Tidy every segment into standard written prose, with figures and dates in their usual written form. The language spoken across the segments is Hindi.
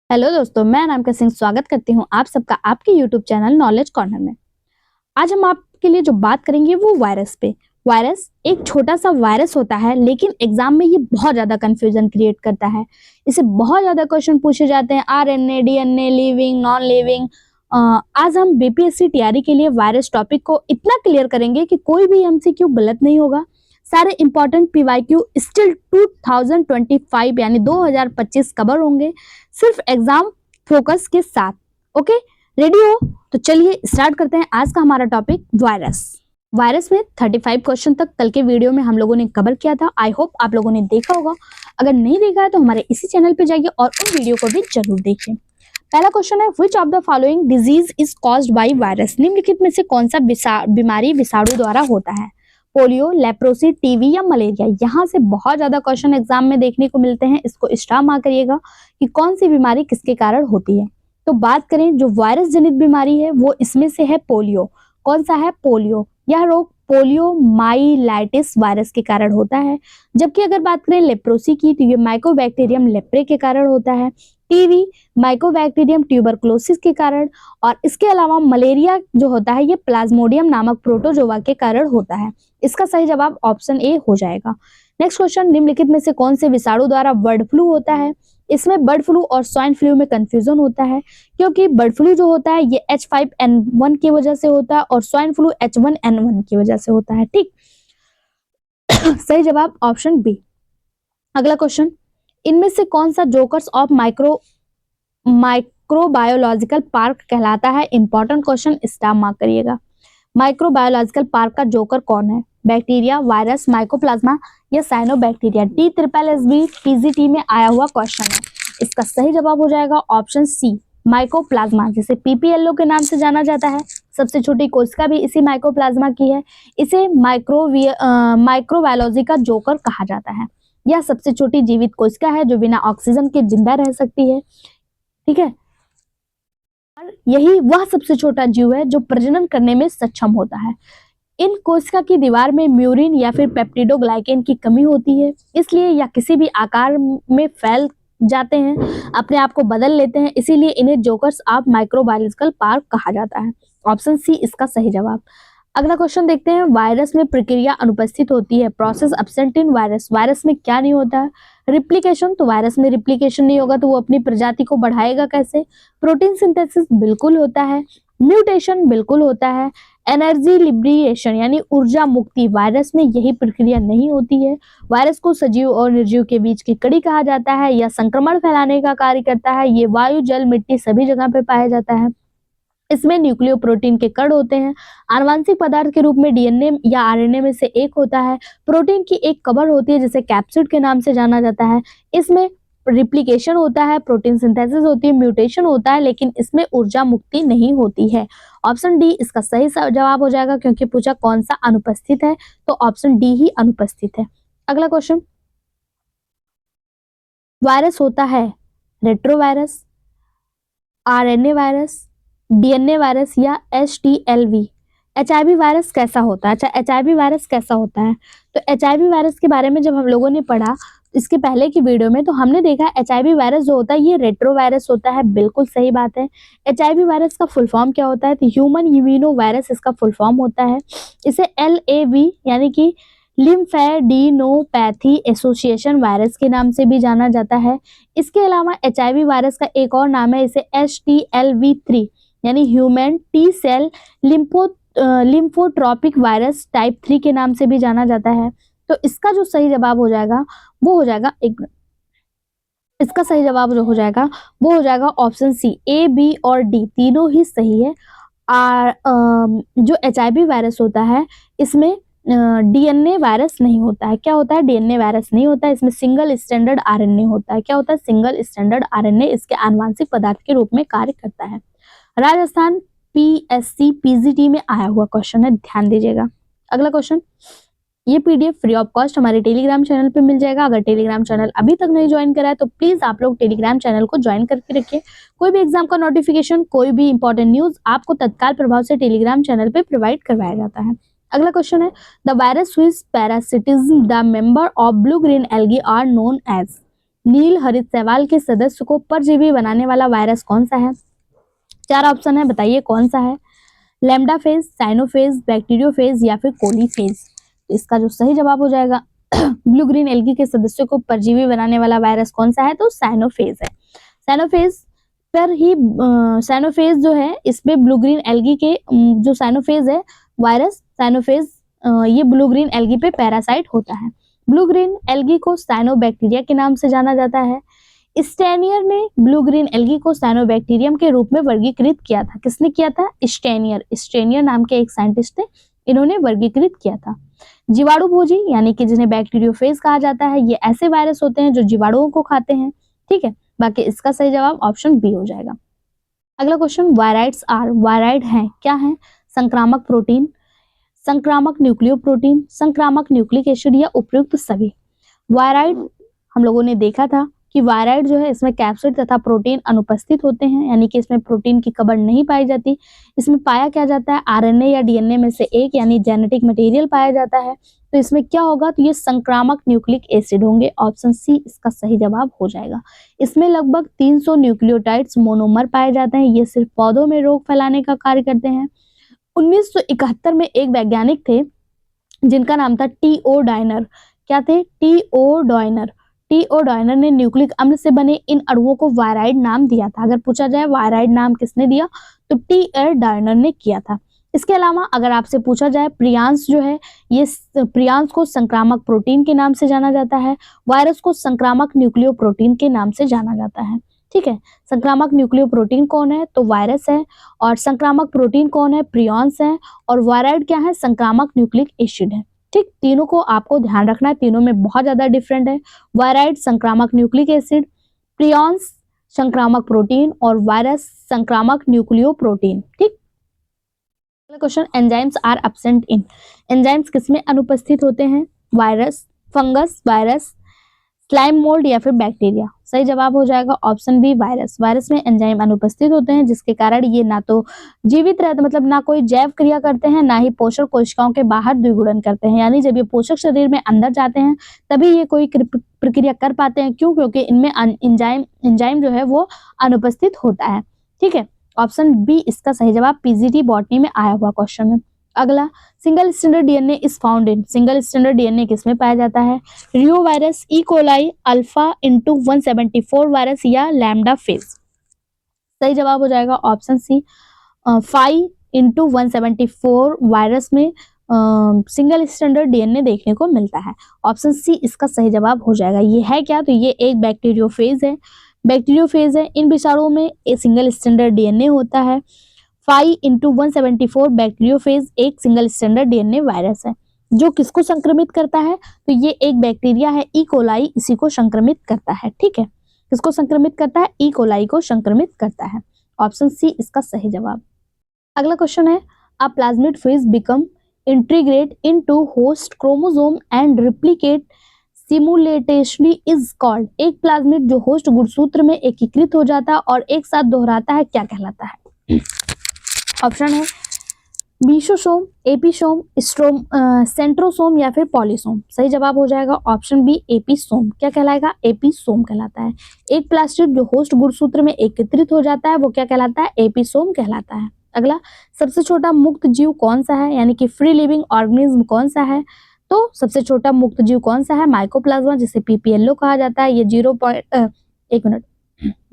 हेलो दोस्तों, मैं अनामिका सिंह स्वागत करती हूँ आप सबका आपके यूट्यूब चैनल नॉलेज कॉर्नर में। आज हम आपके लिए जो बात करेंगे वो वायरस पे। वायरस एक छोटा सा वायरस होता है, लेकिन एग्जाम में ये बहुत ज्यादा कंफ्यूजन क्रिएट करता है। इसे बहुत ज्यादा क्वेश्चन पूछे जाते हैं, RNA, DNA, living, non living. आज हम बीपीएससी तैयारी के लिए वायरस टॉपिक को इतना क्लियर करेंगे कि कोई भी एमसीक्यू गलत नहीं होगा। सारे इंपॉर्टेंट पीवाईक्यू स्टिल 2025 यानी 2025 कवर होंगे, सिर्फ एग्जाम फोकस के साथ। ओके, रेडी हो? तो चलिए स्टार्ट करते हैं आज का हमारा टॉपिक वायरस। वायरस में 35 क्वेश्चन तक कल के वीडियो में हम लोगों ने कवर किया था। आई होप आप लोगों ने देखा होगा। अगर नहीं देखा है तो हमारे इसी चैनल पे जाइए और उन वीडियो को भी जरूर देखिए। पहला क्वेश्चन है, which of the following disease is caused by virus? निम्नलिखित में से कौन सा बीमारी विषाणु द्वारा होता है? पोलियो, लेप्रोसी, टीवी या मलेरिया? यहाँ से बहुत ज्यादा क्वेश्चन एग्जाम में देखने को मिलते हैं। इसको स्टार मार्क करिएगा कि कौन सी बीमारी किसके कारण होती है। तो बात करें जो वायरस जनित बीमारी है वो इसमें से है पोलियो। कौन सा है? पोलियो। यह रोग पोलियो माइलाइटिस वायरस के कारण होता है। जबकि अगर बात करें लेप्रोसी की तो ये माइकोबैक्टीरियम लेप्रे के कारण होता है। टीवी माइकोबैक्टीरियम ट्यूबरकुलोसिस के कारण, और इसके अलावा मलेरिया जो होता है ये प्लाज्मोडियम नामक प्रोटोजोआ के कारण होता है। इसका सही जवाब ऑप्शन ए हो जाएगा। नेक्स्ट क्वेश्चन, निम्नलिखित में से कौन से विषाणु द्वारा बर्ड फ्लू होता है? इसमें बर्ड फ्लू और स्वाइन फ्लू में कंफ्यूजन होता है, क्योंकि बर्ड फ्लू जो होता है ये H5N1 की वजह से होता है और स्वाइन फ्लू H1N1 की वजह से होता है। ठीक, सही जवाब ऑप्शन बी। अगला क्वेश्चन, इनमें से कौन सा जोकर्स ऑफ माइक्रोबायोलॉजिकल पार्क कहलाता है? इंपॉर्टेंट क्वेश्चन, स्टार मार्क करिएगा। माइक्रोबायोलॉजिकल पार्क का जोकर कौन है? बैक्टीरिया, वायरस, माइकोप्लाज्मा या साइनोबैक्टीरिया? TSSB पीजीटी में आया हुआ क्वेश्चन है। इसका सही जवाब हो जाएगा ऑप्शन सी, माइकोप्लाज्मा, जिसे पीपीएलओ के नाम से जाना जाता है। सबसे छोटी कोशिका भी इसी माइकोप्लाज्मा की है। इसे माइक्रोबायोलॉजी का जोकर कहा जाता है। यह सबसे छोटी जीवित कोशिका है जो बिना ऑक्सीजन के जिंदा रह सकती है। ठीक है, यही वह सबसे छोटा जीव है जो प्रजनन करने में सक्षम होता है। इन कोशिका की दीवार में म्यूरिन या फिर पेप्टिडोग्लाइकेन की कमी होती है, इसलिए यह किसी भी आकार में फैल जाते हैं, अपने आप को बदल लेते हैं, इसीलिए इन्हें जोकर्स ऑफ माइक्रोबायोलॉजिकल पार्क कहा जाता है। ऑप्शन सी इसका सही जवाब। अगला क्वेश्चन देखते हैं, वायरस में प्रक्रिया अनुपस्थित होती है, process absent in virus. Virus में क्या नहीं होता है? रिप्लिकेशन, तो वायरस में रिप्लिकेशन नहीं होगा तो वो अपनी प्रजाति को बढ़ाएगा कैसे? प्रोटीन सिंथेसिस बिल्कुल होता है। म्यूटेशन बिल्कुल होता है। एनर्जी लिब्रेशन यानी ऊर्जा मुक्ति, वायरस में यही प्रक्रिया नहीं होती है। वायरस को सजीव और निर्जीव के बीच की कड़ी कहा जाता है। यह संक्रमण फैलाने का कार्य करता है। ये वायु, जल, मिट्टी सभी जगह पे पाया जाता है। इसमें न्यूक्लियोप्रोटीन के कण होते हैं। आनुवांशिक पदार्थ के रूप में डीएनए या आरएनए में से एक होता है। प्रोटीन की एक कवर होती है जिसे कैप्सिड के नाम से जाना जाता है। इसमें रिप्लिकेशन होता है, प्रोटीन सिंथेसिस होती है, म्यूटेशन होता है, लेकिन इसमें ऊर्जा मुक्ति नहीं होती है। ऑप्शन डी इसका सही जवाब हो जाएगा, क्योंकि पूछा कौन सा अनुपस्थित है, तो ऑप्शन डी ही अनुपस्थित है। अगला क्वेश्चन, वायरस होता है retrovirus, RNA virus, DNA virus या HTLV? HIV वायरस कैसा होता है? अच्छा, HIV वायरस कैसा होता है? तो HIV वायरस के बारे में जब हम लोगों ने पढ़ा इसके पहले की वीडियो में, तो हमने देखा HIV वायरस जो होता है ये रेट्रो वायरस होता है। बिल्कुल सही बात है। HIV वायरस का फुल फॉर्म क्या होता है? तो ह्यूमन इम्यूनो वायरस इसका फुल फॉर्म होता है। इसे LAV यानी कि लिम्फेडिनोपैथी एसोसिएशन वायरस के नाम से भी जाना जाता है। इसके अलावा HIV वायरस का एक और नाम है, इसे HTLV3 यानी human T cell lymphotropic virus type 3 के नाम से भी जाना जाता है। तो इसका जो सही जवाब हो जाएगा वो हो जाएगा इसका सही जवाब जो हो जाएगा वो हो जाएगा ऑप्शन सी। A, B और D तीनों ही सही है। जो HIV वायरस होता है इसमें DNA वायरस नहीं होता है। क्या होता है? DNA वायरस नहीं होता है। इसमें सिंगल स्टैंडर्ड RNA होता है। क्या होता है? सिंगल स्टैंडर्ड RNA इसके आनुवांशिक पदार्थ के रूप में कार्य करता है। राजस्थान PSC PGT में आया हुआ क्वेश्चन है, ध्यान दीजिएगा। अगला क्वेश्चन, ये PDF फ्री ऑफ कॉस्ट हमारे टेलीग्राम चैनल पे मिल जाएगा। अगर टेलीग्राम चैनल अभी तक नहीं ज्वाइन करा है तो प्लीज आप लोग टेलीग्राम चैनल को ज्वाइन करके रखिए। कोई भी एग्जाम का नोटिफिकेशन, कोई भी इंपॉर्टेंट न्यूज आपको तत्काल प्रभाव से टेलीग्राम चैनल पे प्रोवाइड करवाया जाता है। अगला क्वेश्चन है, the virus which parasitism the member of blue green algae are known as? नील हरित शैवाल के सदस्य को परजीवी बनाने वाला वायरस कौन सा है? 4 ऑप्शन है, बताइए कौन सा है? लैम्डा फेज, साइनोफेज, बैक्टीरियोफेज या फिर कोलीफेज। इसका जो सही जवाब हो जाएगा ब्लू ग्रीन एल्गी के सदस्यों को परजीवी बनाने वाला वायरस कौन सा है? तो साइनोफेज है। साइनोफेज पर ही साइनोफेज जो है इसमें ब्लू ग्रीन एल्गी के जो साइनोफेज है वायरस साइनोफेज ये ब्लू ग्रीन एल्गी पे पैरासाइट होता है। ब्लू ग्रीन एल्गी को साइनोबैक्टीरिया के नाम से जाना जाता है। स्टेनियर ने ब्लू ग्रीन एल्गी को साइनोबैक्टीरियम के रूप में वर्गीकृत किया था। किसने किया था? स्टेनियर नाम के एक साइंटिस्ट थे, इन्होंने वर्गीकृत किया था। जीवाणु भोजी यानी कि जिन्हें बैक्टीरियोफेज कहा जाता है, ये ऐसे वायरस होते हैं जो जीवाणुओं को खाते हैं। ठीक है, बाकी इसका सही जवाब ऑप्शन बी हो जाएगा। अगला क्वेश्चन, वायराइड्स आर, वायराइड हैं क्या है? संक्रामक प्रोटीन, संक्रामक न्यूक्लियोप्रोटीन, संक्रामक न्यूक्लिक एसिड या उपयुक्त सभी। वायराइड हम लोगों ने देखा था कि वायराइड जो है इसमें कैप्सिड तथा प्रोटीन अनुपस्थित होते हैं, यानी कि इसमें प्रोटीन की कबर नहीं पाई जाती। इसमें पाया क्या जाता है? आरएनए या डीएनए में से एक यानी जेनेटिक मटेरियल पाया जाता है। तो इसमें क्या होगा? तो ये संक्रामक न्यूक्लिक एसिड होंगे। ऑप्शन सी इसका सही जवाब हो जाएगा। इसमें लगभग 300 न्यूक्लियोटाइड्स मोनोमर पाए जाते हैं। ये सिर्फ पौधों में रोग फैलाने का कार्य करते हैं। 1971 में एक वैज्ञानिक थे जिनका नाम था टी.ओ. डायनर। क्या थे? टी.ओ. डायनर। टी.ओ. डायनर ने न्यूक्लिक अम्ल से बने इन अणुओं को वायराइड नाम दिया था। अगर पूछा जाए वायराइड नाम किसने दिया, तो टी.ओ. डायनर ने किया था। इसके अलावा अगर आपसे पूछा जाए प्रियांस जो है, ये प्रियांस को संक्रामक प्रोटीन के नाम से जाना जाता है। वायरस को संक्रामक न्यूक्लियो प्रोटीन के नाम से जाना जाता है। ठीक है, संक्रामक न्यूक्लियो प्रोटीन कौन है? तो वायरस है। और संक्रामक प्रोटीन कौन है? प्रियांस है। और वायराइड क्या है? संक्रामक न्यूक्लिक एसिड है। ठीक, तीनों को आपको ध्यान रखना है, तीनों में बहुत ज्यादा डिफरेंट है। वायराइड संक्रामक न्यूक्लिक एसिड, प्रियांस संक्रामक प्रोटीन और वायरस संक्रामक न्यूक्लियो प्रोटीन। ठीक, अगला question, enzymes are absent in, enzymes किसमें अनुपस्थित होते हैं? Virus, fungus, virus, slime mould या फिर बैक्टीरिया। सही जवाब हो जाएगा ऑप्शन बी, वायरस। वायरस में एंजाइम अनुपस्थित होते हैं जिसके कारण ये ना तो जीवित रहते, मतलब ना कोई जैव क्रिया करते हैं, ना ही पोषक कोशिकाओं के बाहर द्विगुणन करते हैं। यानी जब ये पोषक शरीर में अंदर जाते हैं तभी ये कोई प्रक्रिया कर पाते हैं। क्यों? क्योंकि इनमें एंजाइम जो है वो अनुपस्थित होता है। ठीक है, ऑप्शन बी इसका सही जवाब पीजीटी बॉटनी में आया हुआ क्वेश्चन है। अगला, single standard DNA is found in, single standard DNA किसमें पाया जाता है? Reo virus, E coli, alpha into 174 virus या लैम्डा फेज। सही जवाब हो जाएगा ऑप्शन सी, 5 इंटू 174 वायरस में सिंगल स्टैंडर्ड डीएनए देखने को मिलता है। ऑप्शन सी इसका सही जवाब हो जाएगा। ये है क्या? तो ये एक बैक्टीरियोफेज है। बैक्टीरियोफेज है, इन विषाणुओं में एक सिंगल स्टैंडर्ड डीएनए होता है। 5 इंटू 174 बैक्टीरियोफेज एक सिंगल स्टैंडर्ड डीएनए वायरस है जो किसको संक्रमित करता है? तो ये एक बैक्टीरिया है ई कोलाई, इसी को संक्रमित करता है। ठीक है, किसको संक्रमित करता है? ई कोलाई को संक्रमित करता है। ऑप्शन सी इसका सही जवाब। अगला क्वेश्चन है, a plasmid phage become integrate into host chromosome and replicate simultaneously is called, एक प्लाज्मिड जो होस्ट गुणसूत्र में एकीकृत हो जाता है और एक साथ दोहराता है क्या कहलाता है? ऑप्शन है बीसोसोम, एपिसोम, सेंट्रोसोम या फिर पॉलीसोम। सही जवाब हो जाएगा ऑप्शन बी, एपिसोम। क्या कहलाएगा? एपिसोम कहलाता है। एक प्लास्टिड जो होस्ट गुणसूत्र में एकत्रित हो जाता है वो क्या कहलाता है? एपिसोम कहलाता है। अगला, सबसे छोटा मुक्त जीव कौन सा है, यानी कि फ्री लिविंग ऑर्गेनिज्म कौन सा है? तो सबसे छोटा मुक्त जीव कौन सा है? माइकोप्लाज्मा, जिसे पीपीएलओ कहा जाता है। ये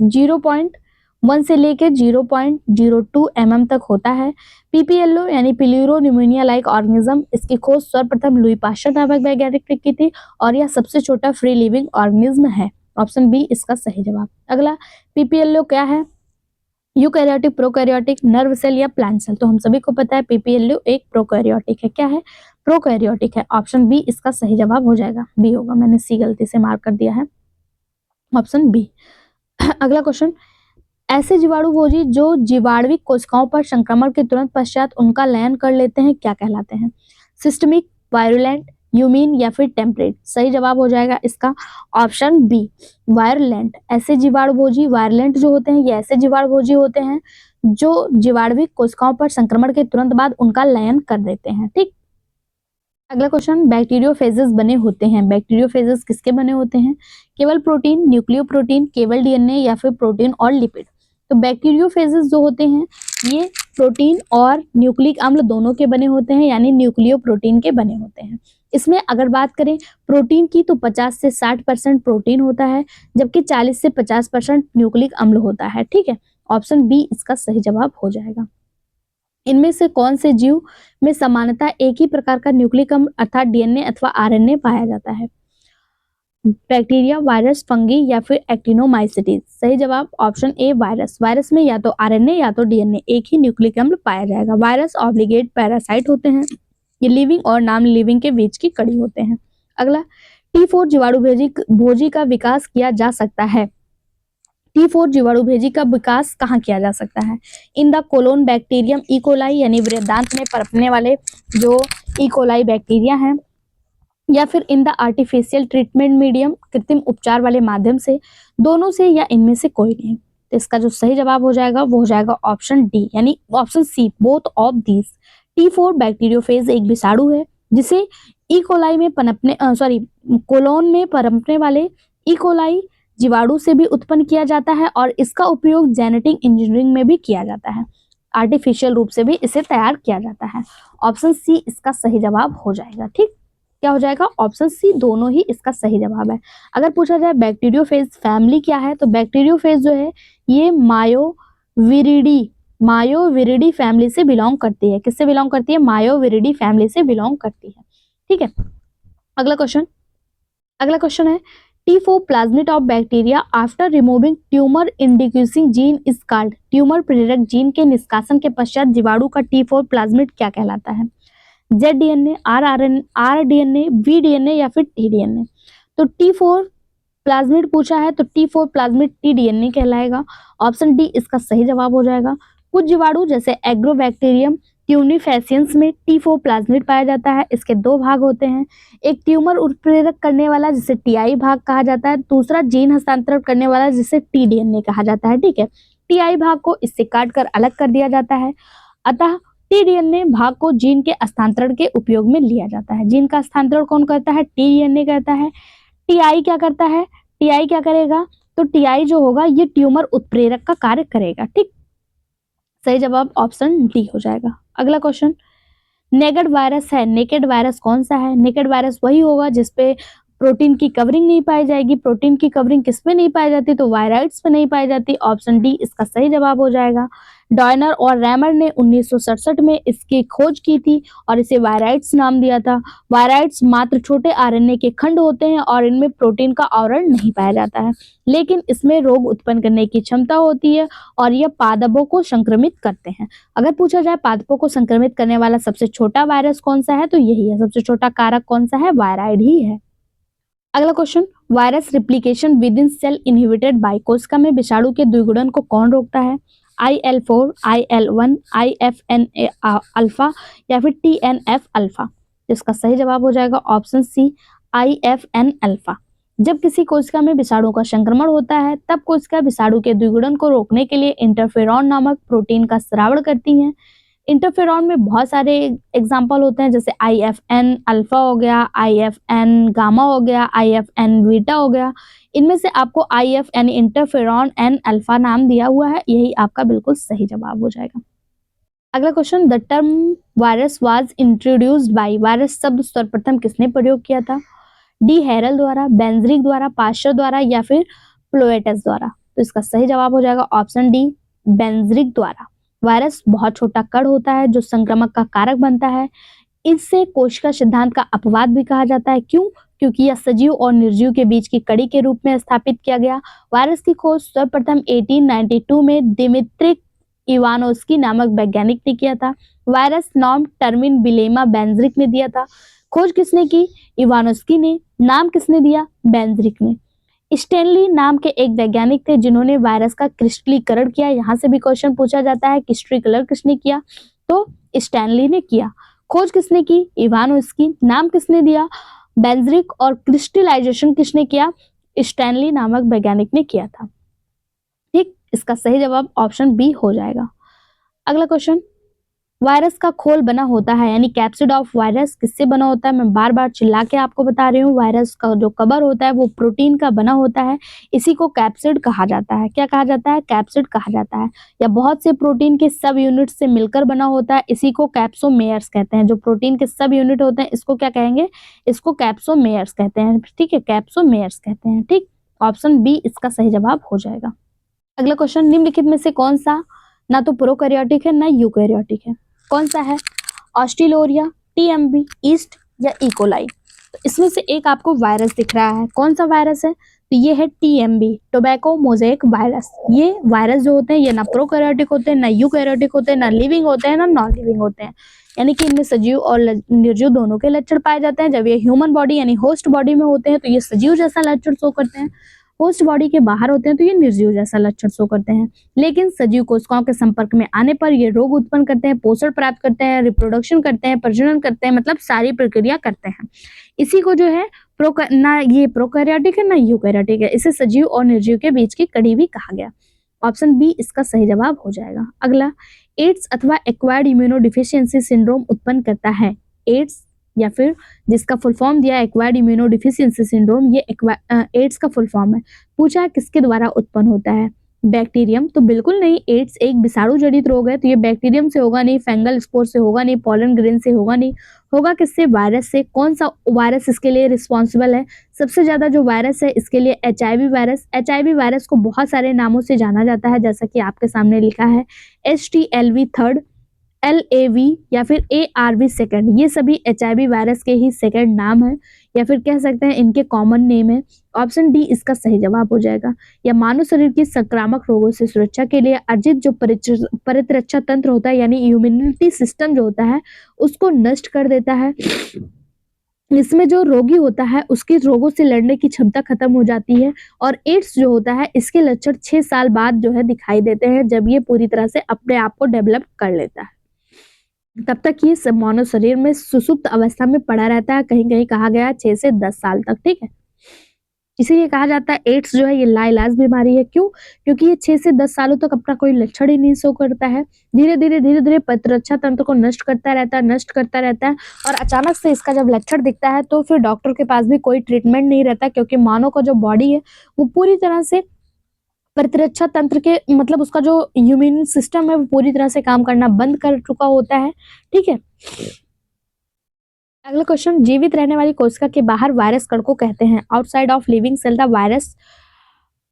0.1 से लेकर 0.02 mm तक होता है। पीपीएलओ यानी पिल्यूरो न्यूमोनिया लाइक ऑर्गेनिज्म, इसकी खोज सर्वप्रथम लुई पाश्चर नामक वैज्ञानिक ने की थी और यह सबसे छोटा फ्री लिविंग ऑर्गेनिज्म है। ऑप्शन बी इसका सही जवाब। अगला, पीपीएलओ क्या है? यूकैरियोटिक, प्रोकैरियोटिक, नर्व सेल या प्लांट सेल। तो हम सभी को पता है पीपीएलओ एक प्रोकैरियोटिक है। क्या है? प्रोकैरियोटिक है। ऑप्शन बी इसका सही जवाब हो जाएगा। बी होगा, मैंने सी गलती से मार्क कर दिया है, ऑप्शन बी। अगला क्वेश्चन, ऐसे जीवाणु भोजी जो जीवाणुविक कोशिकाओं पर संक्रमण के तुरंत पश्चात उनका लयन कर लेते हैं क्या कहलाते हैं? सिस्टमिक, वायरुलेंट, ह्यूमिन या फिर टेम्परेट। सही जवाब हो जाएगा इसका ऑप्शन बी, वायरुलेंट। ऐसे जीवाणु भोजी वायरुलेंट जो होते हैं ये ऐसे जीवाणु भोजी होते हैं जो जीवाणुविक कोशिकाओं पर संक्रमण के तुरंत बाद उनका लयन कर देते हैं। ठीक, अगला क्वेश्चन, बैक्टीरियोफेजेस बने होते हैं। बैक्टीरियोफेजेस किसके बने होते हैं? केवल प्रोटीन, न्यूक्लियोप्रोटीन, केवल डीएनए या फिर प्रोटीन और लिपिड। तो बैक्टीरियोफेजेस जो होते हैं ये प्रोटीन और न्यूक्लिक अम्ल दोनों के बने होते हैं, यानी न्यूक्लियोप्रोटीन के बने होते हैं। इसमें अगर बात करें प्रोटीन की तो 50 से 60% प्रोटीन होता है, जबकि 40 से 50% न्यूक्लिक अम्ल होता है। ठीक है, ऑप्शन बी इसका सही जवाब हो जाएगा। इनमें से कौन से जीव में समानता एक ही प्रकार का न्यूक्लिक अम्ल अर्थात डीएनए अथवा आरएनए पाया जाता है? बैक्टीरिया, वायरस, फंगी या फिर एक्टिनोमाइसीटीज। सही जवाब ऑप्शन ए वायरस। वायरस में या तो आरएनए या तो डीएनए एक ही न्यूक्लिक अम्ल पाया जाएगा। वायरस ऑब्लिगेट पैरासाइट होते हैं, ये लिविंग और नॉन लिविंग के बीच की कड़ी होते हैं। अगला, T4 जीवाणु भोजी का विकास किया जा सकता है। T4 जीवाणु भेजी का विकास कहाँ किया जा सकता है? In the colon bacterium E coli, यानी वृद्धांत में पनपने वाले जो इकोलाई बैक्टीरिया हैं, या फिर in the artificial treatment medium, कृत्रिम उपचार वाले माध्यम से, दोनों से या इनमें से कोई नहीं। तो इसका जो सही जवाब हो जाएगा वो हो जाएगा ऑप्शन डी, यानी option C, both of these. T4 bacteriophage एक विषाणु है जिसे इकोलाई में पनपने कोलोन में पनपने वाले इकोलाई जीवाणु से भी उत्पन्न किया जाता है और इसका उपयोग जेनेटिक इंजीनियरिंग में भी किया जाता है। आर्टिफिशियल रूप से भी इसे तैयार किया जाता है। ऑप्शन सी इसका सही जवाब हो जाएगा। ठीक, क्या हो जाएगा? ऑप्शन सी दोनों ही इसका सही जवाब है। अगर पूछा जाए बैक्टीरियोफेज फैमिली क्या है, तो बैक्टीरियोफेज जो है ये मायोविरिडी फैमिली से बिलोंग करती है। किससे बिलोंग करती है? मायोविरिडी फैमिली से बिलोंग करती है। ठीक है, अगला क्वेश्चन है T4 plasmid of bacteria after removing tumour inducing gene is called. Tumour प्रेरक जीन के निष्कासन के पश्चात जीवाणु का T4 प्लाज्मिड क्या कहलाता है? Z DNA, R DNA, V DNA या फिर टी डीएनए। तो T4 प्लाज्मिड पूछा है तो T4 प्लाज्मिड टी डीएनए कहलाएगा। ऑप्शन डी इसका सही जवाब हो जाएगा। कुछ जीवाणु जैसे एग्रोबैक्टीरियम ट्यूनिफेसियंस में T4 प्लाज्मिड पाया जाता है। इसके दो भाग होते हैं, एक ट्यूमर उत्प्रेरक करने वाला जिसे टीआई भाग कहा जाता है, दूसरा जीन हस्तांतरण करने वाला जिसे टी डीएनए कहा जाता है। ठीक है, टीआई भाग को इससे काटकर अलग कर दिया जाता है, अतः टी डीएनए भाग को जीन के हस्तांतरण के उपयोग में लिया जाता है। जीन का हस्तांतरण कौन करता है? टी डीएनए करता है। टीआई क्या करता है? टीआई क्या करेगा? तो टीआई जो होगा ये ट्यूमर उत्प्रेरक का कार्य करेगा। ठीक, सही जवाब ऑप्शन डी हो जाएगा। अगला क्वेश्चन, नेकेड वायरस है। नेकेड वायरस कौन सा है? नेकेड वायरस वही होगा जिसपे प्रोटीन की कवरिंग नहीं पाई जाएगी। प्रोटीन की कवरिंग किस पे नहीं पाई जाती? तो वायराइड्स पे नहीं पाई जाती। ऑप्शन डी इसका सही जवाब हो जाएगा। डॉयनर और रैमर ने 1967 में इसकी खोज की थी और इसे वायराइड्स नाम दिया था। वायराइड्स मात्र छोटे आरएनए के खंड होते हैं और इनमें प्रोटीन का आवरण नहीं पाया जाता है, लेकिन इसमें रोग उत्पन्न करने की क्षमता होती है और यह पादपों को संक्रमित करते हैं। अगर पूछा जाए पादपों को संक्रमित करने वाला सबसे छोटा वायरस कौन सा है, तो यही है। सबसे छोटा कारक कौन सा है? वायराइड ही है। अगला question, virus replication within cell inhibited by. कोशिका में विषाणु के द्विगुणन को कौन रोकता है? IL4, IL1, IFN अल्फा या फिर TNF अल्फा। इसका सही जवाब हो जाएगा ऑप्शन सी, IFN अल्फा। जब किसी कोशिका में विषाणु का संक्रमण होता है तब कोशिका विषाणु के द्विगुणन को रोकने के लिए इंटरफेरॉन नामक प्रोटीन का स्रावण करती है। इंटरफेरॉन में बहुत सारे एग्जाम्पल होते हैं, जैसे IFN अल्फा हो गया, IFN गामा हो गया, IFN बीटा हो गया। इनमें से आपको IFN इंटरफेरॉन एन अल्फा नाम दिया हुआ है, यही आपका बिल्कुल सही जवाब हो जाएगा। अगला question, the term virus was introduced by. Virus शब्द सर्वप्रथम किसने प्रयोग किया था? डी हैरल द्वारा, बेंजरिक द्वारा, पास्चर द्वारा या फिर प्लोएटस द्वारा। तो इसका सही जवाब हो जाएगा ऑप्शन डी, बेंजरिक द्वारा। वायरस बहुत छोटा कण होता है जो संक्रमण का कारक बनता है। इससे कोशिका सिद्धांत का अपवाद भी कहा जाता है। क्यों? क्योंकि यह सजीव और निर्जीव के बीच की कड़ी के रूप में स्थापित किया गया। वायरस की खोज सर्वप्रथम 1892 में दिमित्री इवानोस्की नामक वैज्ञानिक ने किया था। वायरस नाम टर्मिन बिलेमा बेंजरिक ने दिया था। खोज किसने की? इवानोस्की ने। नाम किसने दिया? बेंजरिक ने। स्टैनली नाम के एक वैज्ञानिक थे जिन्होंने वायरस का क्रिस्टलीकरण किया। यहाँ से भी क्वेश्चन पूछा जाता है क्रिस्टलीकरण किसने किया, तो स्टैनली ने किया। खोज किसने की? इवानोस्की। नाम किसने दिया? बेंजरिक। और क्रिस्टलाइजेशन किसने किया? स्टैनली नामक वैज्ञानिक ने किया था। ठीक, इसका सही जवाब ऑप्शन बी हो जाएगा। अगला क्वेश्चन, वायरस का खोल बना होता है यानी कैप्सिड ऑफ वायरस किससे बना होता है? मैं बार बार चिल्ला के आपको बता रही हूँ, वायरस का जो कवर होता है वो प्रोटीन का बना होता है, इसी को कैप्सिड कहा जाता है। क्या कहा जाता है? कैप्सिड कहा जाता है। या बहुत से प्रोटीन के सब यूनिट से मिलकर बना होता है, इसी को कैप्सोमेयर्स कहते हैं। जो प्रोटीन के सब यूनिट होते हैं इसको क्या कहेंगे? इसको कैप्सोमेयर्स कहते हैं। ठीक है, कैप्सोमेयर्स कहते हैं। ठीक, ऑप्शन बी इसका सही जवाब हो जाएगा। अगला क्वेश्चन, निम्नलिखित में से कौन सा ना तो प्रोकैरियोटिक है ना यूकैरियोटिक है? कौन सा है? ऑस्ट्रेलोरिया, टीएमबी, ईस्ट या इकोलाई? तो इसमें से एक आपको वायरस दिख रहा है, कौन सा वायरस है? तो ये है टीएमबी, टोबैको मोज़ेक वायरस। ये वायरस जो होते हैं ये ना प्रोकैरियोटिक होते हैं, ना यूकैरियोटिक होते हैं, ना लिविंग होते हैं, ना नॉन लिविंग होते हैं। यानी कि इनमें सजीव और निर्जीव दोनों के लक्षण पाए जाते हैं। जब ये ह्यूमन बॉडी यानी होस्ट बॉडी में होते हैं तो ये सजीव जैसा लक्षण शो करते हैं, होस्ट बॉडी के बाहर होते हैं तो ये निर्जीव जैसा लक्षण शो करते हैं। लेकिन सजीव कोशिकाओं के संपर्क में आने पर ये रोग उत्पन्न करते हैं, पोषण प्राप्त करते हैं, रिप्रोडक्शन करते हैं, प्रजनन करते हैं, मतलब सारी प्रक्रिया करते हैं। इसी को जो है ना ये प्रोकैरियोटिक है ना यूकैरियोटिक है, इसे सजीव और निर्जीव के बीच की कड़ी भी कहा गया। ऑप्शन बी इसका सही जवाब हो जाएगा। अगला, एड्स अथवा एक्वायर्ड इम्यूनोडिफिशियंसी सिंड्रोम उत्पन्न करता है। एड्स या फिर जिसका फुल फॉर्म दिया एक्वायर्ड इम्यूनोडिफिशियंसी सिंड्रोम, ये एड्स का फुल फॉर्म है। पूछा किसके द्वारा उत्पन्न होता है? बैक्टीरियम? तो बिल्कुल नहीं, एड्स एक विषाणु जनित रोग है, तो ये बैक्टीरियम से होगा नहीं, फंगल स्पोर से होगा नहीं, पॉलन ग्रेन से होगा नहीं, होगा किससे? वायरस से। कौन सा वायरस इसके लिए रिस्पॉन्सिबल है? सबसे ज्यादा जो वायरस है इसके लिए एचआईवी वायरस। एचआईवी वायरस को बहुत सारे नामों से जाना जाता है, जैसा कि आपके सामने लिखा है, HTLV थर्ड, LAV या फिर ARV सेकंड, ये सभी HIV वायरस के ही सेकंड नाम है, या फिर कह सकते हैं इनके कॉमन नेम है। ऑप्शन डी इसका सही जवाब हो जाएगा। या मानव शरीर की संक्रामक रोगों से सुरक्षा के लिए अर्जित जो प्रतिरक्षा तंत्र होता है यानी इम्यूनिटी सिस्टम जो होता है उसको नष्ट कर देता है। इसमें जो रोगी होता है उसकी रोगों से लड़ने की क्षमता खत्म हो जाती है, और एड्स जो होता है इसके लक्षण 6 साल बाद जो है दिखाई देते हैं, जब ये पूरी तरह से अपने आप को डेवलप कर लेता है। तब तक ये मानव शरीर में सुसुप्त अवस्था में पड़ा रहता है, कहीं कहीं कहा गया 6 से 10 साल तक। ठीक है, इसीलिए कहा जाता है एड्स जो है ये लाइलाज बीमारी है। क्यों? क्योंकि ये 6 से 10 सालों तक अपना कोई लक्षण ही नहीं शो करता है, धीरे धीरे प्रतिरक्षा तंत्र को नष्ट करता रहता है, और अचानक से इसका जब लक्षण दिखता है तो फिर डॉक्टर के पास भी कोई ट्रीटमेंट नहीं रहता, क्योंकि मानव का जो बॉडी है वो पूरी तरह से प्रतिरक्षा तंत्र के मतलब उसका जो इम्यून सिस्टम है वो पूरी तरह से काम करना बंद कर चुका होता है। ठीक है, अगला क्वेश्चन, जीवित रहने वाली कोशिका के बाहर वायरस कण को कहते हैं। Outside of living cell the virus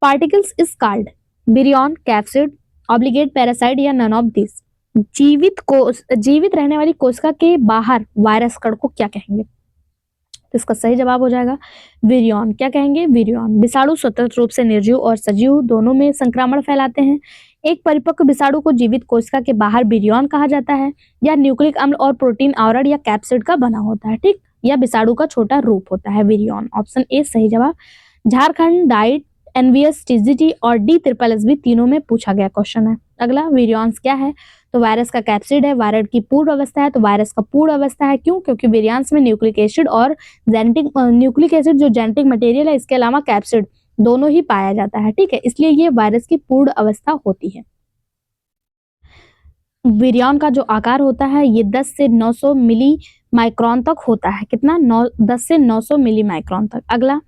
particles is called virion, capsid, obligate parasite या नन ऑफ दिस? जीवित रहने वाली कोशिका के बाहर वायरस कण को क्या कहेंगे? तो इसका सही जवाब हो जाएगा विरियन। क्या कहेंगे? विरियन। विषाणु स्वतंत्र रूप से निर्जीव और सजीव दोनों में संक्रमण फैलाते हैं। एक परिपक्व विषाणु को जीवित कोशिका के बाहर विरियन कहा जाता है। यह न्यूक्लिक अम्ल और प्रोटीन आवरण या कैप्सिड का बना होता है। ठीक, यह विषाणु का छोटा रूप होता है विरियन। ऑप्शन ए सही जवाब। झारखंड, डाइट, एनवीएस, टीजीटी और D SSS तीनों में पूछा गया क्वेश्चन है। अगला, विरियंस क्या है? तो वायरस का कैप्सिड है। वायरस की पूर्ण अवस्था है तो वायरस का पूर्ण अवस्था है। क्यों? क्योंकि विरियंस में न्यूक्लिक एसिड और न्यूक्लिक एसिड जो जेनेटिक मटेरियल है इसके अलावा कैप्सिड दोनों ही पाया जाता है। ठीक है, इसलिए ये वायरस की पूर्ण अवस्था होती है। विरियन का जो आकार होता है ये 10 से 900 मिली माइक्रोन तक होता है। कितना? 10 से 900 मिली माइक्रोन तक। अगला,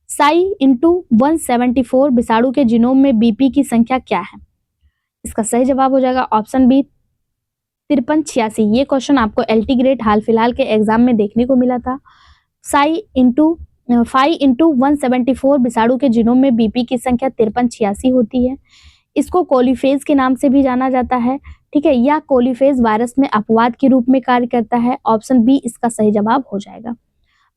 साई इंटू 174 विषाणु के जीनोम में बीपी की संख्या क्या है? इसका सही जवाब हो जाएगा ऑप्शन बी 5386। ये क्वेश्चन आपको LT ग्रेड हाल फिलहाल के एग्जाम में देखने को मिला था। साई इंटू 174 विषाणु के जीनोम में बीपी की संख्या 5386 होती है। इसको कोलीफेज के नाम से भी जाना जाता है। ठीक है, यह कोलीफेज वायरस में अपवाद के रूप में कार्य करता है। ऑप्शन बी इसका सही जवाब हो जाएगा।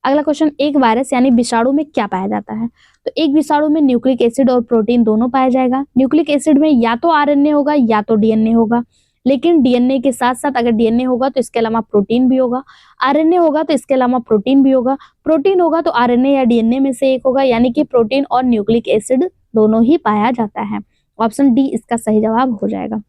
अगला क्वेश्चन, एक वायरस यानी विषाणु में क्या पाया जाता है? तो एक विषाणु में न्यूक्लिक एसिड और प्रोटीन दोनों पाया जाएगा। न्यूक्लिक एसिड में या तो RNA होगा या तो DNA होगा, लेकिन DNA के साथ साथ अगर DNA होगा तो इसके अलावा प्रोटीन भी होगा, RNA होगा तो इसके अलावा प्रोटीन भी होगा, प्रोटीन होगा तो RNA या DNA में से एक होगा, यानी कि प्रोटीन और न्यूक्लिक एसिड दोनों ही पाया जाता है। ऑप्शन डी इसका सही जवाब हो जाएगा।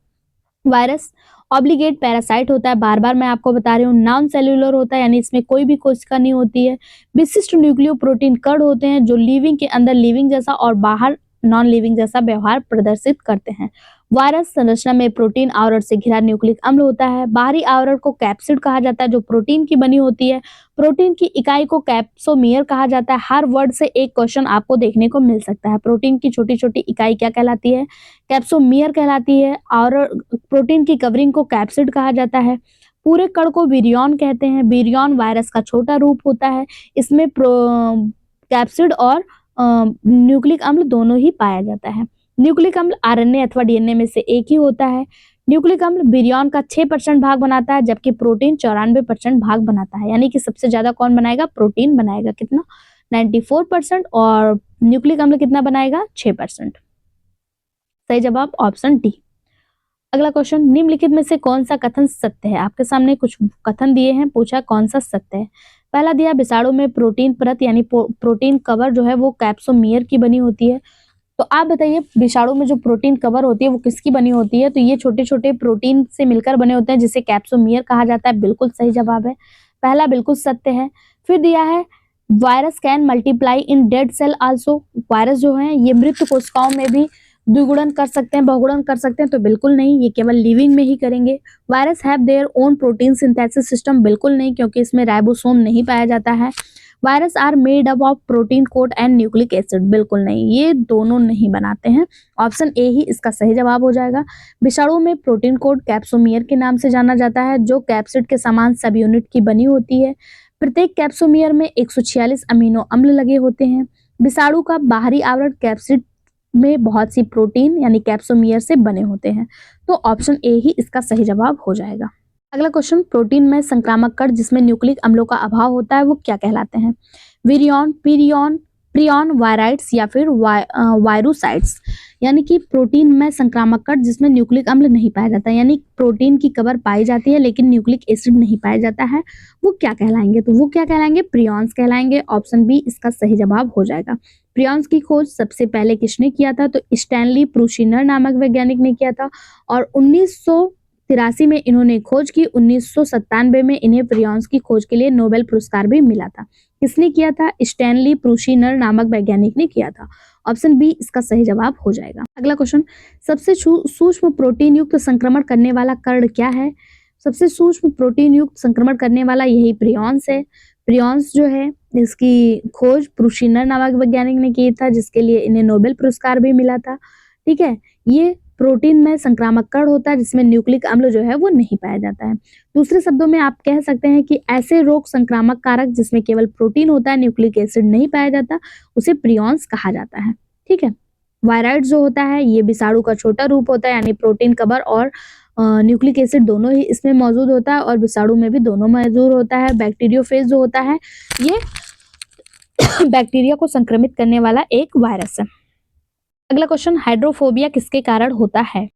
वायरस ऑब्लिगेट पैरासाइट होता है, बार बार मैं आपको बता रही हूँ। नॉन सेल्यूलर होता है यानी इसमें कोई भी कोशिका नहीं होती है। विशिष्ट न्यूक्लियो प्रोटीन कण होते हैं जो लिविंग के अंदर लिविंग जैसा और बाहर नॉन लिविंग जैसा व्यवहार प्रदर्शित करते हैं। वायरस संरचना में प्रोटीन आवरण से घिरा न्यूक्लिक अम्ल होता है। बाहरी आवरण को कैप्सिड कहा जाता है जो प्रोटीन की बनी होती है। प्रोटीन की इकाई को कैप्सोमियर कहा जाता है। हर वर्ड से एक क्वेश्चन आपको देखने को मिल सकता है। प्रोटीन की छोटी छोटी इकाई क्या कहलाती है? कैप्सोमियर कहलाती है। और प्रोटीन की कवरिंग को कैप्सिड कहा जाता है। पूरे कण को विरियॉन कहते हैं। विरियॉन वायरस का छोटा रूप होता है। इसमें कैप्सिड और न्यूक्लिक अम्ल दोनों ही पाया जाता है। न्यूक्लिक अम्ल आरएनए अथवा डीएनए में से एक ही होता है। न्यूक्लिक अम्ल विरियॉन का 6% भाग बनाता है जबकि प्रोटीन 94% भाग बनाता है। यानी कि सबसे ज्यादा कौन बनाएगा? प्रोटीन बनाएगा। कितना? 94%। और न्यूक्लिक अम्ल कितना बनाएगा? 6%। सही जवाब ऑप्शन डी। अगला क्वेश्चन, निम्नलिखित में से कौन सा कथन सत्य है? आपके सामने कुछ कथन दिए हैं, पूछा कौन सा सत्य है। पहला दिया विषाणु में प्रोटीन परत यानी प्रोटीन कवर जो है वो कैप्सोमियर की बनी होती है। तो आप बताइए विषाणु में जो प्रोटीन कवर होती है वो किसकी बनी होती है? तो ये छोटे छोटे प्रोटीन से मिलकर बने होते हैं जिसे कैप्सोमियर कहा जाता है। बिल्कुल सही जवाब है, पहला बिल्कुल सत्य है। फिर दिया है virus can multiply in dead cell also. Virus जो है ये मृत कोशिकाओं में भी द्विगुणन कर सकते हैं, बहुगुणन कर सकते हैं। तो बिल्कुल नहीं, ये केवल लिविंग में ही करेंगे। Virus have their own protein synthesis system. बिल्कुल नहीं, क्योंकि इसमें राइबोसोम नहीं पाया जाता है। Virus are made up of protein coat and nucleic acid. बिल्कुल नहीं, ये दोनों नहीं बनाते हैं। ऑप्शन ए ही इसका सही जवाब हो जाएगा। विषाणु में प्रोटीन कोट कैप्सोमियर के नाम से जाना जाता है जो कैप्सिड के समान सब यूनिट की बनी होती है। प्रत्येक कैप्सोमियर में 146 अमीनो अम्ल लगे होते हैं। विषाणु का बाहरी आवरण कैप्सिड में बहुत सी प्रोटीन यानी कैप्सोमियर से बने होते हैं। तो ऑप्शन ए ही इसका सही जवाब हो जाएगा। अगला क्वेश्चन, प्रोटीन में संक्रामक कण जिसमें न्यूक्लिक अम्लों का अभाव होता है वो क्या कहलाते हैं? विरियॉन, पीरियॉन, प्रियॉन, वायराइड्स या फिर वायरोसाइट्स। यानी कि प्रोटीन में संक्रामक कण जिसमें न्यूक्लिक अम्ल नहीं पाया जाता, यानी प्रोटीन की कवर पाई जाती है लेकिन न्यूक्लिक एसिड नहीं पाया जाता है, वो क्या कहलाएंगे? तो वो क्या कहलाएंगे? प्रियॉन्स कहलाएंगे। ऑप्शन बी इसका सही जवाब हो जाएगा। प्रियॉन्स की खोज सबसे पहले किसने किया था? तो स्टैनली प्रूशिनर नामक वैज्ञानिक ने किया था और 1983 में इन्होंने खोज की। 1997 में इन्हें प्रियॉन्स की खोज के लिए नोबेल पुरस्कार भी मिला था। किसने किया था? स्टैनली प्रूशिनर नामक वैज्ञानिक ने किया था। ऑप्शन बी इसका सही जवाब हो जाएगा। अगला क्वेश्चन, सबसे सूक्ष्म प्रोटीन युक्त संक्रमण करने वाला कण क्या है? सबसे सूक्ष्म प्रोटीन युक्त संक्रमण करने वाला यही प्रियॉन्स है। प्रियॉन्स जो है इसकी खोज प्रूशिनर नामक वैज्ञानिक ने की था जिसके लिए इन्हें नोबेल पुरस्कार भी मिला था। ठीक है, ये प्रोटीन में संक्रामक कण होता है जिसमें न्यूक्लिक अम्ल जो है वो नहीं पाया जाता है। दूसरे शब्दों में आप कह सकते हैं कि ऐसे रोग संक्रामक कारक जिसमें केवल प्रोटीन होता है, न्यूक्लिक एसिड नहीं पाया जाता, उसे प्रियॉन्स कहा जाता है। ठीक है, वायराइड्स जो होता है ये विषाणु का छोटा रूप होता है, यानी प्रोटीन कवर और न्यूक्लिक एसिड दोनों ही इसमें मौजूद होता है और विषाणु में भी दोनों मौजूद होता है। बैक्टीरियोफेज जो होता है ये बैक्टीरिया को संक्रमित करने वाला एक वायरस है। अगला क्वेश्चन, हाइड्रोफोबिया किसके कारण होता है?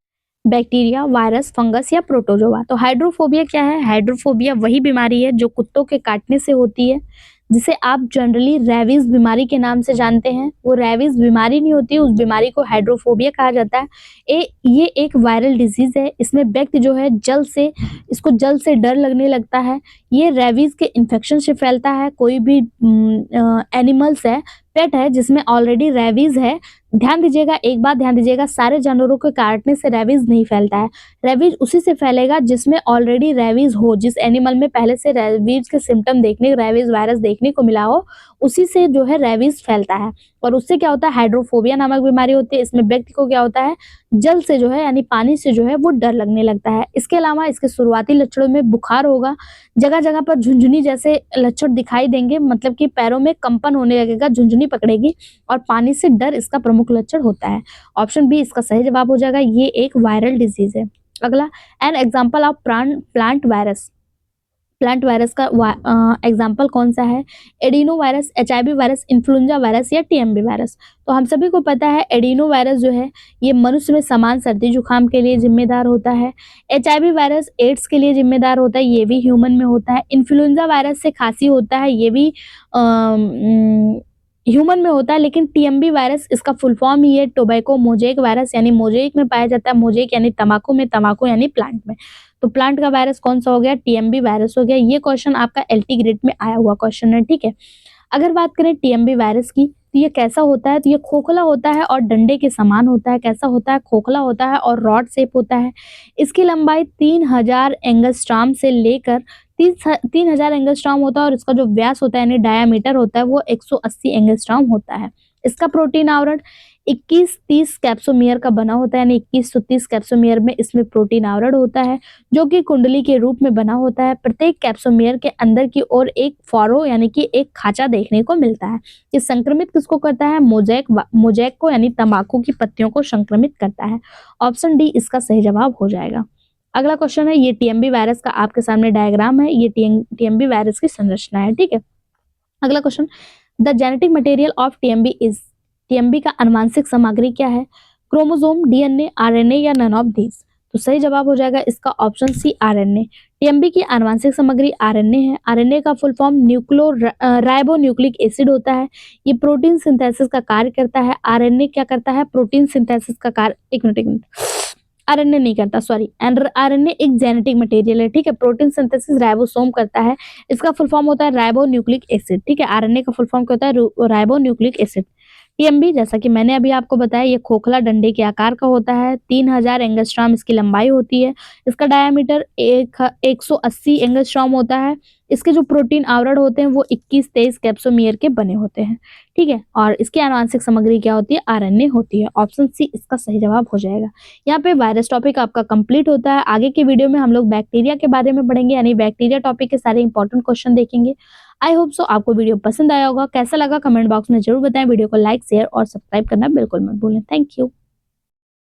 बैक्टीरिया, वायरस, फंगस या प्रोटोजोआ। तो हाइड्रोफोबिया क्या है? हाइड्रोफोबिया वही बीमारी है जो कुत्तों के काटने से होती है, जिसे आप जनरली रेबीज बीमारी के नाम से जानते हैं। वो रेबीज बीमारी नहीं होती, उस बीमारी को हाइड्रोफोबिया कहा जाता है। ये एक वायरल डिजीज है। इसमें व्यक्ति जो है इसको जल से डर लगने लगता है। ये रेबीज के इन्फेक्शन से फैलता है। कोई भी एनिमल्स है, पेट है जिसमें ऑलरेडी रेबीज है, ध्यान दीजिएगा, एक बात ध्यान दीजिएगा, सारे जानवरों के काटने से रेबीज नहीं फैलता है। रेबीज उसी से फैलेगा जिसमें ऑलरेडी रेबीज हो, जिस एनिमल में पहले से रेबीज के सिम्टम रेबीज वायरस देखने को मिला हो, उसी से जो है रेबीज फैलता है। और उससे क्या होता है? हाइड्रोफोबिया नामक बीमारी होती है। इसमें व्यक्ति को क्या होता है? जल से जो है यानी पानी से जो है वो डर लगने लगता है। इसके अलावा इसके शुरुआती लक्षणों में बुखार होगा, जगह जगह पर झुंझुनी जैसे लक्षण दिखाई देंगे, मतलब कि पैरों में कंपन होने लगेगा, झुंझुनी पकड़ेगी, और पानी से डर इसका प्रमुख लक्षण होता है। ऑप्शन बी इसका सही जवाब हो जाएगा। ये एक वायरल डिजीज है। अगला, an example of plant virus. Plant virus का एग्जाम्पल कौन सा है? Adeno virus, HIV virus, influenza virus या TMB वायरस। तो हम सभी को पता है एडिनो वायरस जो है ये मनुष्य में समान सर्दी जुकाम के लिए जिम्मेदार होता है। HIV वायरस एड्स के लिए जिम्मेदार होता है, ये भी ह्यूमन में होता है। इन्फ्लुएंजा वायरस से खांसी होता है, ये भी ह्यूमन में होता है। लेकिन TMB वायरस इसका फुल फॉर्म ही है टोबैको मोजेक वायरस, यानी मोजेक में पाया जाता है। मोजेक यानी तंबाकू में, तंबाकू यानी प्लांट में। तो प्लांट का वायरस कौन सा हो गया? TMB वायरस हो गया। ये क्वेश्चन आपका LT ग्रेड में आया हुआ क्वेश्चन है। ठीक है, अगर बात करें टीएमबी वायरस की, तो ये कैसा होता है, तो ये खोखला होता है और डंडे के समान होता है। कैसा होता है, खोखला होता है और रॉड शेप होता है। इसकी लंबाई 3000 एंगस्ट्रॉम से लेकर 3000 एंगस्ट्रॉम होता है और इसका जो व्यास होता है यानी डायामीटर होता है वो 180 एंगस्ट्रॉम होता है। इसका प्रोटीन आवरण 21-30 कैप्सोमियर का बना होता है, यानी 2130 कैप्सोमियर में इसमें प्रोटीन आवरण होता है, जो कि कुंडली के रूप में बना होता है। प्रत्येक कैप्सोमियर के अंदर की ओर एक फॉरो यानी कि एक खांचा देखने को मिलता है। ये संक्रमित किसको करता है, मोजैक को यानी तंबाकू की पत्तियों को संक्रमित करता है। ऑप्शन डी इसका सही जवाब हो जाएगा। अगला क्वेश्चन है, ये टीएमबी वायरस का आपके सामने डायग्राम है, ये टीएमबी वायरस की संरचना है। ठीक है, अगला question, the genetic material of TMB is, TMB का आनुवंशिक सामग्री क्या है, क्रोमोसोम, डीएनए, आरएनए या नन ऑफ दीज। तो सही जवाब हो जाएगा इसका ऑप्शन सी आरएनए। टीएमबी की आनुवंशिक सामग्री आरएनए है। आरएनए का फुल फॉर्म राइबोन्यूक्लिक एसिड होता है। ये प्रोटीन सिंथेसिस का कार्य करता है। आरएनए क्या करता है, प्रोटीन सिंथेसिस का कार्य, एक मिनट, आरएनए नहीं करता, सॉरी, आरएनए एक जेनेटिक मटेरियल है। ठीक है, प्रोटीन सिंथेसिस राइबोसोम करता है। इसका फुल फॉर्म होता है राइबोन्यूक्लिक एसिड। ठीक है, आरएनए का फुल फॉर्म क्या होता है, राइबोन्यूक्लिक एसिड। टीएमबी, जैसा कि मैंने अभी आपको बताया, ये खोखला डंडे के आकार का होता है। 3000 एंगस्ट्रॉम इसकी लंबाई होती है। इसका डायामीटर 180 एंगस्ट्रॉम होता है। इसके जो प्रोटीन आवरण होते हैं वो 21-23 कैप्सोमियर के बने होते हैं। ठीक है, और इसकी आनुवंशिक सामग्री क्या होती है, आरएनए होती है। ऑप्शन सी इसका सही जवाब हो जाएगा। यहाँ पे वायरस टॉपिक आपका कंप्लीट होता है। आगे के वीडियो में हम लोग बैक्टीरिया के बारे में पढ़ेंगे, यानी बैक्टीरिया टॉपिक के सारे इंपॉर्टेंट क्वेश्चन देखेंगे। आई होप सो आपको वीडियो पसंद आया होगा। कैसा लगा कमेंट बॉक्स में जरूर बताएं। वीडियो को लाइक, शेयर और सब्सक्राइब करना बिल्कुल मत भूलें। Thank you.